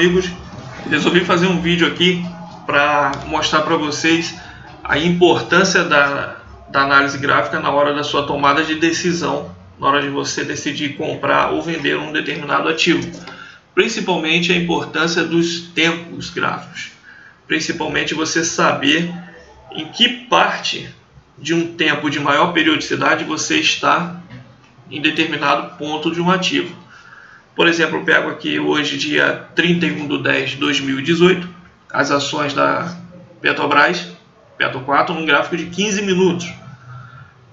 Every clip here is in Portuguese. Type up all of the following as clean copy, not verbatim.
amigos, resolvi fazer um vídeo aqui para mostrar para vocês a importância da análise gráfica na hora da sua tomada de decisão, na hora de você decidir comprar ou vender um determinado ativo. Principalmente a importância dos tempos gráficos. Principalmente você saber em que parte de um tempo de maior periodicidade você está em determinado ponto de um ativo. Por exemplo, eu pego aqui hoje, dia 31/10/2018, as ações da Petrobras, Petro 4, num gráfico de 15 minutos.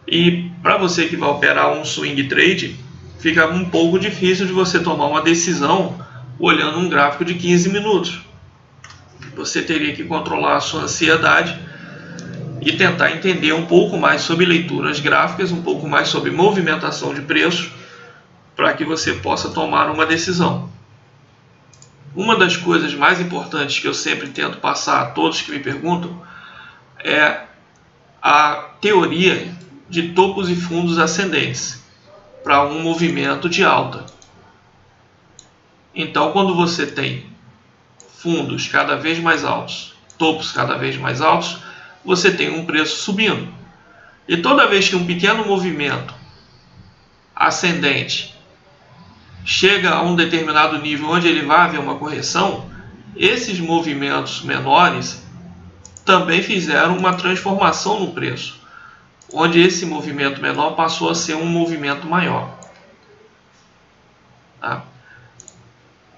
E para você que vai operar um swing trade, fica um pouco difícil de você tomar uma decisão olhando um gráfico de 15 minutos. Você teria que controlar a sua ansiedade e tentar entender um pouco mais sobre leituras gráficas, um pouco mais sobre movimentação de preços, para que você possa tomar uma decisão. Uma das coisas mais importantes que eu sempre tento passar a todos que me perguntam é a teoria de topos e fundos ascendentes para um movimento de alta. Então, quando você tem fundos cada vez mais altos, topos cada vez mais altos, você tem um preço subindo. E toda vez que um pequeno movimento ascendente chega a um determinado nível onde ele vai haver uma correção, esses movimentos menores também fizeram uma transformação no preço, onde esse movimento menor passou a ser um movimento maior. Tá?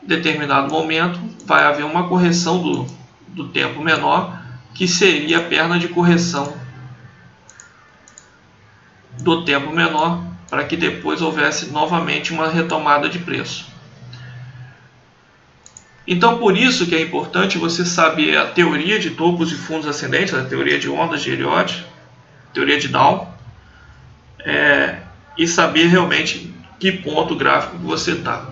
Em determinado momento vai haver uma correção do tempo menor, que seria a perna de correção do tempo menor, para que depois houvesse novamente uma retomada de preço. Então, por isso que é importante você saber a teoria de topos e fundos ascendentes, a teoria de ondas de Elliott, teoria de Dow, e saber realmente que ponto gráfico que você está.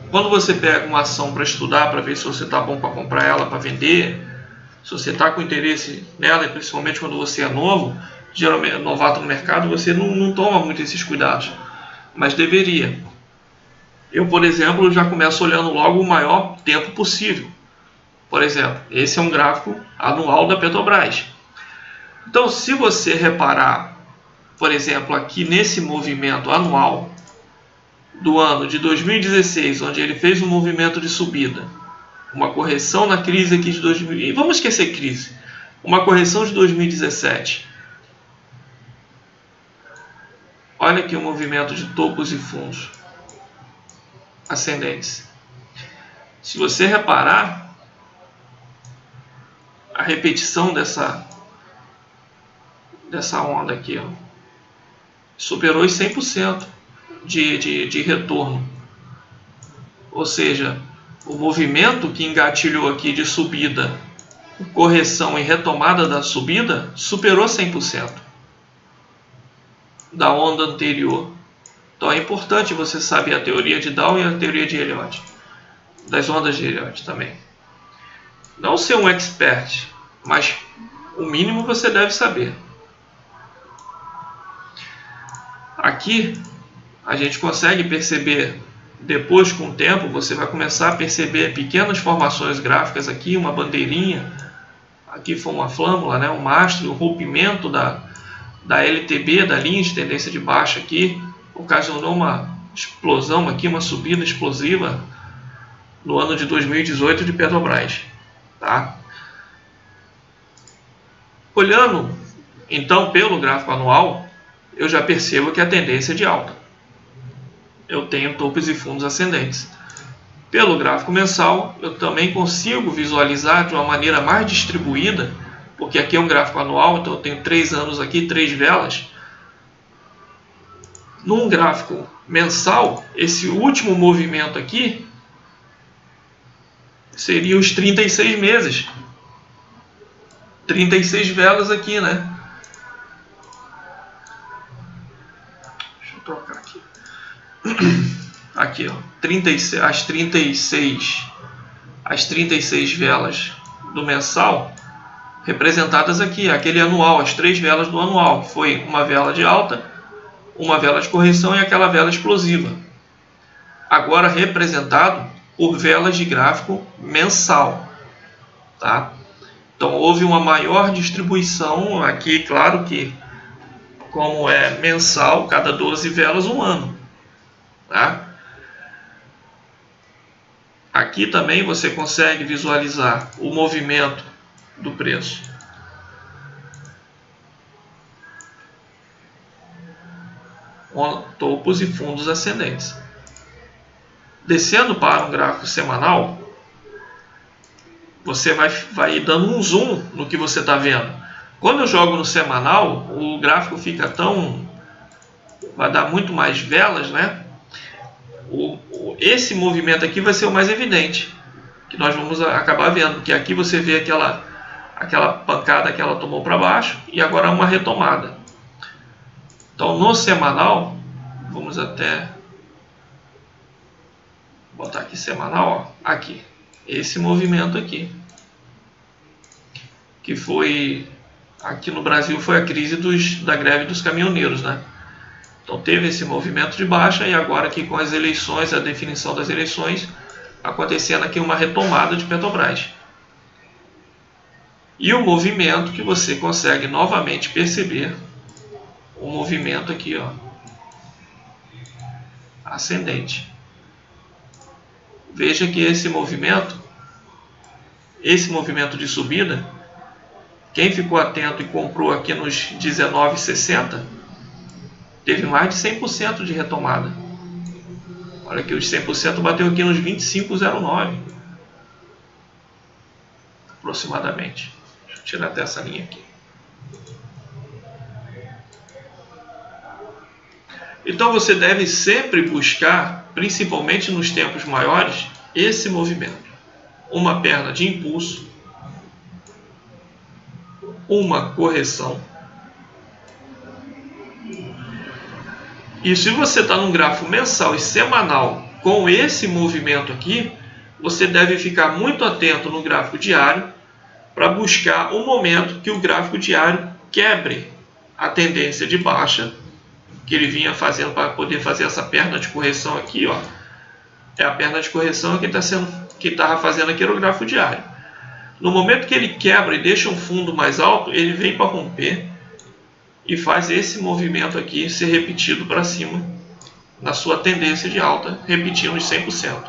Quando você pega uma ação para estudar, para ver se você está bom para comprar ela, para vender, se você está com interesse nela, e principalmente quando você é novo, geralmente novato no mercado, você não toma muito esses cuidados, mas deveria. Eu, por exemplo, já começo olhando logo o maior tempo possível. Por exemplo, esse é um gráfico anual da Petrobras. Então, se você reparar, por exemplo, aqui nesse movimento anual do ano de 2016, onde ele fez um movimento de subida, uma correção na crise aqui de 2000, e vamos esquecer crise, uma correção de 2017. Olha aqui o movimento de topos e fundos ascendentes. Se você reparar, a repetição dessa onda aqui, ó, superou os 100% de retorno. Ou seja, o movimento que engatilhou aqui de subida, correção e retomada da subida, superou 100% da onda anterior. Então é importante você saber a teoria de Dow e a teoria de Elliott, das ondas de Elliott também. Não ser um expert, mas o mínimo você deve saber. Aqui a gente consegue perceber, depois com o tempo, você vai começar a perceber pequenas formações gráficas aqui, uma bandeirinha, aqui foi uma flâmula, né, um mastro, o rompimento da LTB, da linha de tendência de baixa aqui, ocasionou uma explosão aqui, uma subida explosiva no ano de 2018 de Petrobras. Tá? Olhando então pelo gráfico anual, eu já percebo que a tendência é de alta. Eu tenho topos e fundos ascendentes. Pelo gráfico mensal, eu também consigo visualizar de uma maneira mais distribuída, porque aqui é um gráfico anual, então eu tenho 3 anos aqui, 3 velas. Num gráfico mensal, esse último movimento aqui seria os 36 meses. 36 velas aqui, né? Deixa eu trocar aqui. Aqui, ó, as 36 velas do mensal representadas aqui, aquele anual, as 3 velas do anual, que foi uma vela de alta, uma vela de correção e aquela vela explosiva. Agora representado por velas de gráfico mensal, tá? Então houve uma maior distribuição aqui, claro que como é mensal, cada 12 velas um ano, tá? Aqui também você consegue visualizar o movimento do preço. Topos e fundos ascendentes. Descendo para um gráfico semanal, você vai dando um zoom no que você está vendo. Quando eu jogo no semanal, o gráfico fica vai dar muito mais velas, né? Esse movimento aqui vai ser o mais evidente, que nós vamos acabar vendo, que aqui você vê aquela pancada que ela tomou para baixo e agora uma retomada. Então no semanal, vamos até botar aqui semanal, ó, aqui, esse movimento aqui, que foi aqui no Brasil, foi a crise da greve dos caminhoneiros, né? Então teve esse movimento de baixa e agora aqui com as eleições, a definição das eleições, acontecendo aqui uma retomada de Petrobras. E o movimento que você consegue novamente perceber, o movimento aqui, ó, ascendente. Veja que esse movimento de subida, quem ficou atento e comprou aqui nos 19,60, teve mais de 100% de retomada. Olha aqui, os 100% bateu aqui nos 25,09 aproximadamente. Deixa eu tirar até essa linha aqui. Então você deve sempre buscar, principalmente nos tempos maiores, esse movimento. Uma perna de impulso, uma correção. E se você está num gráfico mensal e semanal com esse movimento aqui, você deve ficar muito atento no gráfico diário para buscar o momento que o gráfico diário quebre a tendência de baixa que ele vinha fazendo para poder fazer essa perna de correção aqui, ó. É a perna de correção que estava fazendo aqui no gráfico diário. No momento que ele quebra e deixa um fundo mais alto, ele vem para romper e faz esse movimento aqui ser repetido para cima na sua tendência de alta, repetindo os 100%.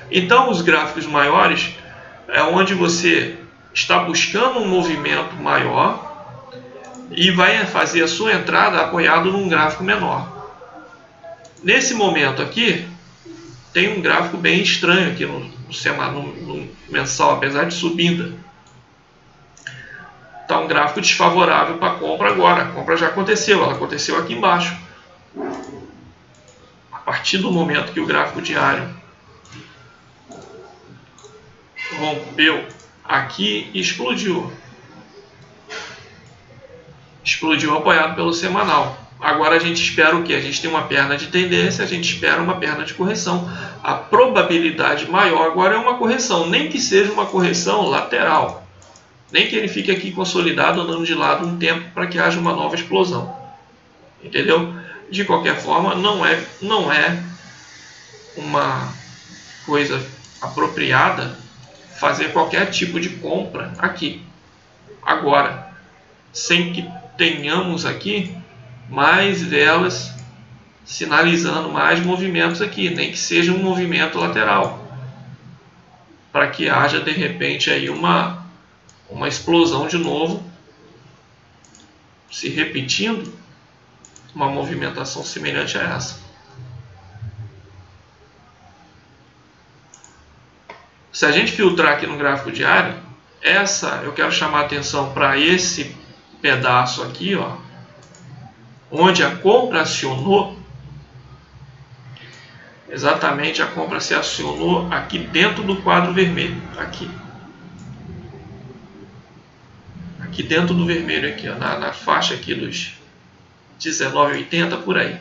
Então os gráficos maiores é onde você está buscando um movimento maior e vai fazer a sua entrada apoiado num gráfico menor. Nesse momento aqui, tem um gráfico bem estranho aqui no mensal, apesar de subida. Está um gráfico desfavorável para a compra agora. A compra já aconteceu, ela aconteceu aqui embaixo. A partir do momento que o gráfico diário rompeu aqui e explodiu. Explodiu apoiado pelo semanal. Agora a gente espera o que? A gente tem uma perna de tendência, a gente espera uma perna de correção. A probabilidade maior agora é uma correção, nem que seja uma correção lateral. Nem que ele fique aqui consolidado, andando de lado um tempo para que haja uma nova explosão. Entendeu? De qualquer forma, não é uma coisa apropriada fazer qualquer tipo de compra aqui, agora, sem que tenhamos aqui mais velas sinalizando mais movimentos aqui, nem que seja um movimento lateral, para que haja de repente aí uma explosão de novo, se repetindo, uma movimentação semelhante a essa. Se a gente filtrar aqui no gráfico diário, eu quero chamar a atenção para esse pedaço aqui, ó, onde a compra acionou, exatamente a compra se acionou aqui dentro do quadro vermelho, aqui dentro do vermelho, aqui, ó, na faixa aqui dos 19,80 por aí.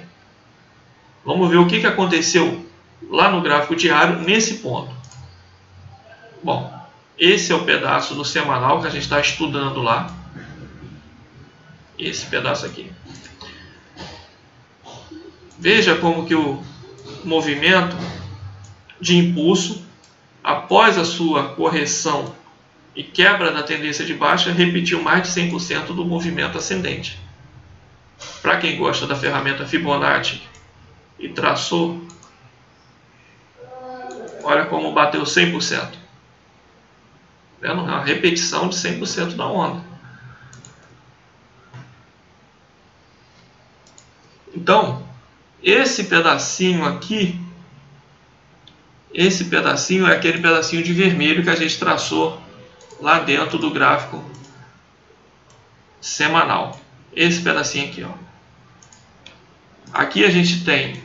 Vamos ver o que aconteceu lá no gráfico diário nesse ponto. Bom, esse é o pedaço do semanal que a gente está estudando lá. Esse pedaço aqui. Veja como que o movimento de impulso após a sua correção e quebra da tendência de baixa, repetiu mais de 100% do movimento ascendente. Para quem gosta da ferramenta Fibonacci e traçou, olha como bateu 100%. Vendo? É uma repetição de 100% da onda. Então, esse pedacinho aqui, esse pedacinho é aquele pedacinho de vermelho que a gente traçou lá dentro do gráfico semanal. Esse pedacinho aqui, ó. Aqui a gente tem,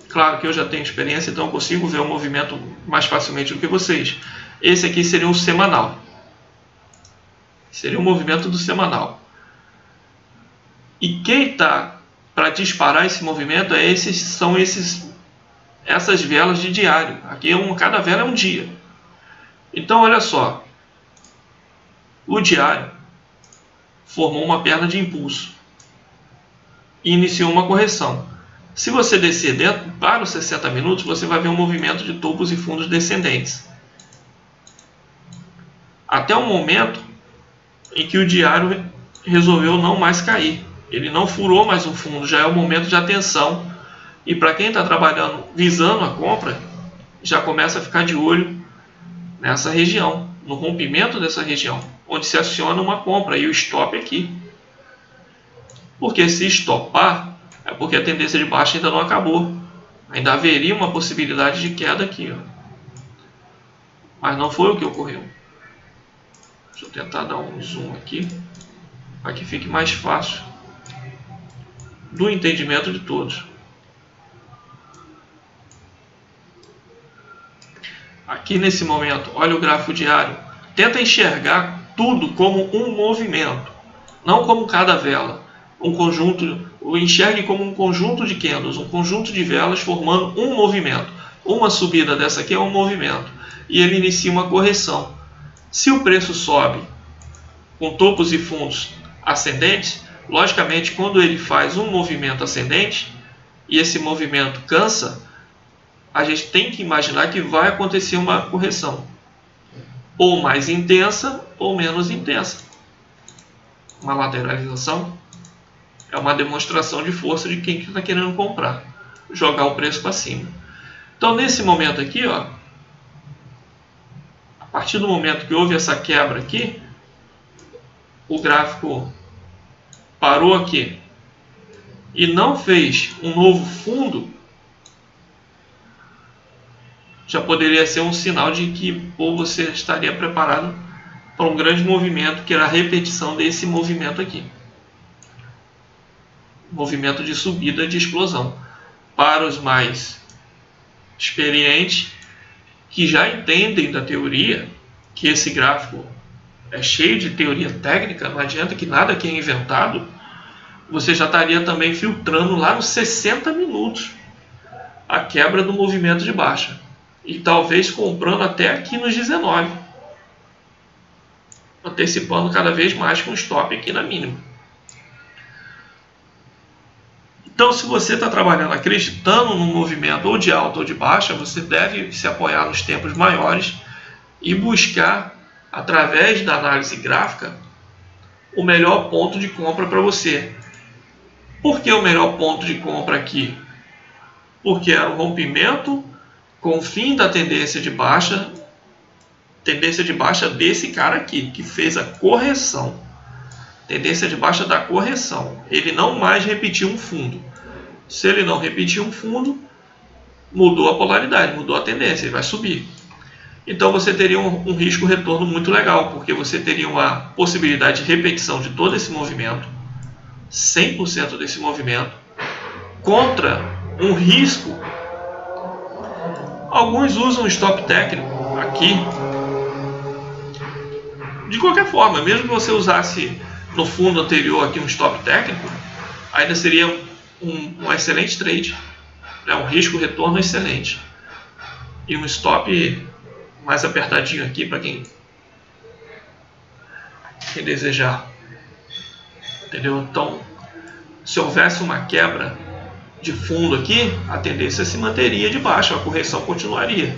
claro que eu já tenho experiência, então eu consigo ver o movimento mais facilmente do que vocês. Esse aqui seria o semanal. Seria o movimento do semanal. E quem está para disparar esse movimento são essas velas de diário. Aqui cada vela é um dia. Então olha só. O diário formou uma perna de impulso e iniciou uma correção. Se você descer dentro para os 60 minutos, você vai ver um movimento de topos e fundos descendentes. Até o momento em que o diário resolveu não mais cair. Ele não furou mais o fundo, já é o momento de atenção. E para quem está trabalhando visando a compra, já começa a ficar de olho nessa região, no rompimento dessa região, onde se aciona uma compra e o stop aqui. Porque se estopar, é porque a tendência de baixa ainda não acabou. Ainda haveria uma possibilidade de queda aqui, ó. Mas não foi o que ocorreu. Deixa eu tentar dar um zoom aqui, para que fique mais fácil do entendimento de todos. Aqui nesse momento, olha o gráfico diário. Tenta enxergar tudo como um movimento, não como cada vela. Um conjunto, enxergue como um conjunto de candles, um conjunto de velas formando um movimento. Uma subida dessa aqui é um movimento e ele inicia uma correção. Se o preço sobe com topos e fundos ascendentes, logicamente quando ele faz um movimento ascendente e esse movimento cansa, a gente tem que imaginar que vai acontecer uma correção, ou mais intensa ou menos intensa. Uma lateralização é uma demonstração de força de quem está querendo comprar, jogar o preço para cima. Então nesse momento aqui, ó, a partir do momento que houve essa quebra aqui, o gráfico parou aqui e não fez um novo fundo, já poderia ser um sinal de que ou você estaria preparado para um grande movimento, que era a repetição desse movimento aqui. Movimento de subida, de explosão. Para os mais experientes, que já entendem da teoria, que esse gráfico é cheio de teoria técnica, não adianta que nada aqui é inventado, você já estaria também filtrando lá nos 60 minutos a quebra do movimento de baixa. E talvez comprando até aqui nos 19. Antecipando cada vez mais com stop aqui na mínima. Então, se você está trabalhando acreditando no movimento ou de alta ou de baixa, você deve se apoiar nos tempos maiores e buscar, através da análise gráfica, o melhor ponto de compra para você. Por que o melhor ponto de compra aqui? Porque era o rompimento com o fim da tendência de baixa desse cara aqui, que fez a correção. Tendência de baixa da correção. Ele não mais repetiu um fundo. Se ele não repetir um fundo, mudou a polaridade, mudou a tendência, ele vai subir. Então você teria um risco-retorno muito legal, porque você teria uma possibilidade de repetição de todo esse movimento, 100% desse movimento, contra um risco. Alguns usam stop técnico aqui. De qualquer forma, mesmo que você usasse no fundo anterior aqui um stop técnico, ainda seria um excelente trade, né? Um risco-retorno excelente. E um stop mais apertadinho aqui para quem desejar. Entendeu? Então, se houvesse uma quebra de fundo aqui, a tendência se manteria de baixa, a correção continuaria.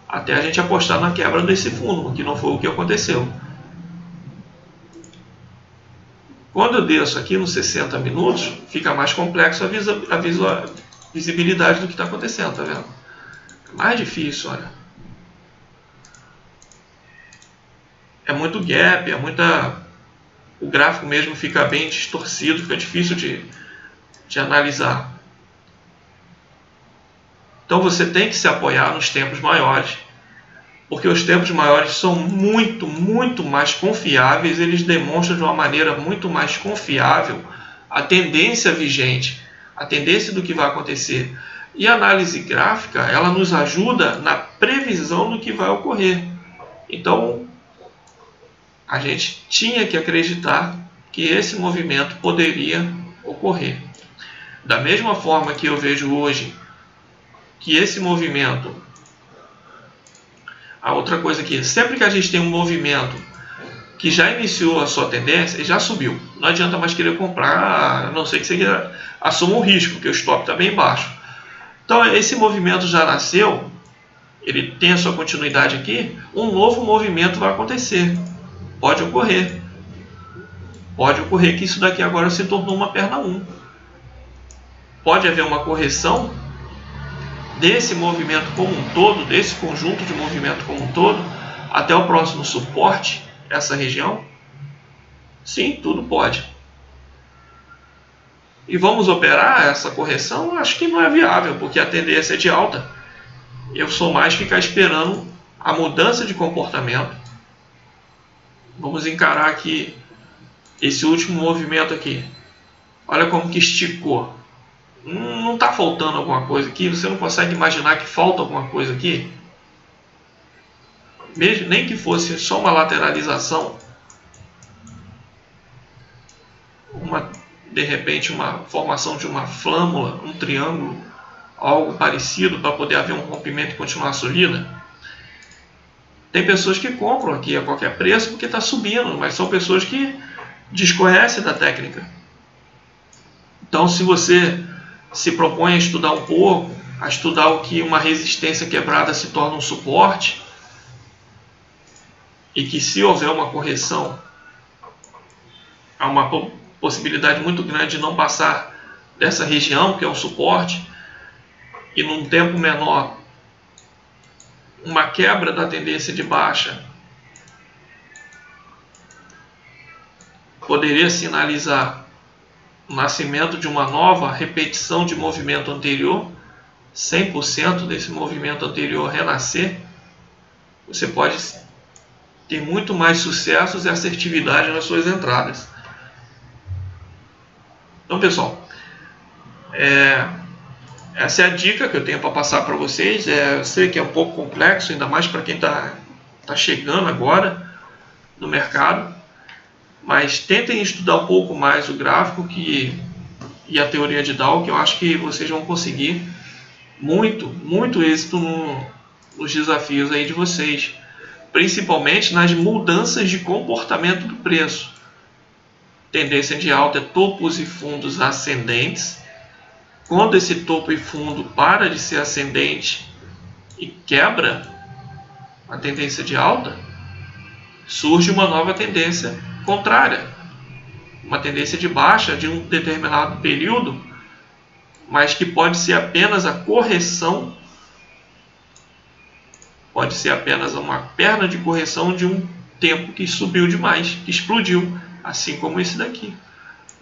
até a gente apostar na quebra desse fundo, que não foi o que aconteceu. Quando eu desço aqui nos 60 minutos, fica mais complexo a visibilidade do que está acontecendo, tá vendo? É mais difícil, olha. É muito gap, o gráfico mesmo fica bem distorcido, fica difícil de analisar. Então você tem que se apoiar nos tempos maiores, porque os tempos maiores são muito mais confiáveis, eles demonstram de uma maneira muito mais confiável a tendência vigente, a tendência do que vai acontecer. E a análise gráfica, ela nos ajuda na previsão do que vai ocorrer. Então, a gente tinha que acreditar que esse movimento poderia ocorrer. Da mesma forma que eu vejo hoje que esse movimento... A outra coisa aqui, sempre que a gente tem um movimento que já iniciou a sua tendência e já subiu, não adianta mais querer comprar, a não ser que você assuma um risco, porque o stop está bem baixo. Então esse movimento já nasceu, ele tem a sua continuidade aqui, um novo movimento vai acontecer. Pode ocorrer que isso daqui agora se tornou uma perna 1. Pode haver uma correção desse movimento como um todo, desse conjunto de movimento como um todo, até o próximo suporte, essa região? Sim, tudo pode. E vamos operar essa correção? Acho que não é viável, porque a tendência é de alta. Eu sou mais ficar esperando a mudança de comportamento. Vamos encarar aqui esse último movimento aqui. Olha como que esticou. Não está faltando alguma coisa aqui? Você não consegue imaginar que falta alguma coisa aqui? Mesmo, nem que fosse só uma lateralização, de repente uma formação de uma flâmula, um triângulo, algo parecido para poder haver um rompimento e continuar a subida. Tem pessoas que compram aqui a qualquer preço porque está subindo, mas são pessoas que desconhecem da técnica. Então, se você se propõe a estudar um pouco, a estudar o que uma resistência quebrada se torna um suporte, e que se houver uma correção, há uma possibilidade muito grande de não passar dessa região, que é um suporte, e num tempo menor, uma quebra da tendência de baixa poderia sinalizar o nascimento de uma nova repetição de movimento anterior, 100% desse movimento anterior renascer. Você pode ter muito mais sucessos e assertividade nas suas entradas. Então, pessoal, essa é a dica que eu tenho para passar para vocês. Eu sei que é um pouco complexo, ainda mais para quem está chegando agora no mercado, mas tentem estudar um pouco mais o gráfico e a teoria de Dow, que eu acho que vocês vão conseguir muito êxito nos desafios aí de vocês, principalmente nas mudanças de comportamento do preço. Tendência de alta é topos e fundos ascendentes. Quando esse topo e fundo para de ser ascendente e quebra a tendência de alta, surge uma nova tendência contrária, uma tendência de baixa de um determinado período, mas que pode ser apenas a correção, pode ser apenas uma perna de correção de um tempo que subiu demais, que explodiu, assim como esse daqui.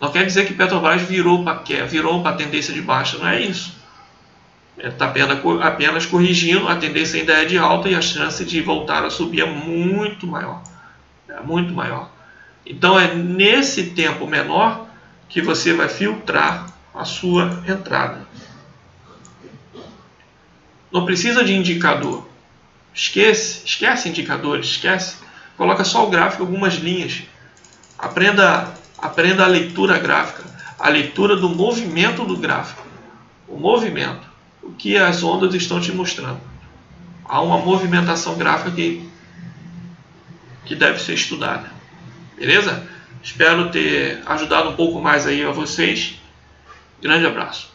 Não quer dizer que Petrobras virou para a tendência de baixa, não é isso. Está apenas corrigindo, a tendência ainda é de alta e a chance de voltar a subir é muito maior. É muito maior. Então é nesse tempo menor que você vai filtrar a sua entrada. Não precisa de indicador. Esquece indicadores, esquece. Coloca só o gráfico, algumas linhas. Aprenda a leitura gráfica, a leitura do movimento do gráfico. O movimento, o que as ondas estão te mostrando. Há uma movimentação gráfica que deve ser estudada. Beleza? Espero ter ajudado um pouco mais aí a vocês. Grande abraço.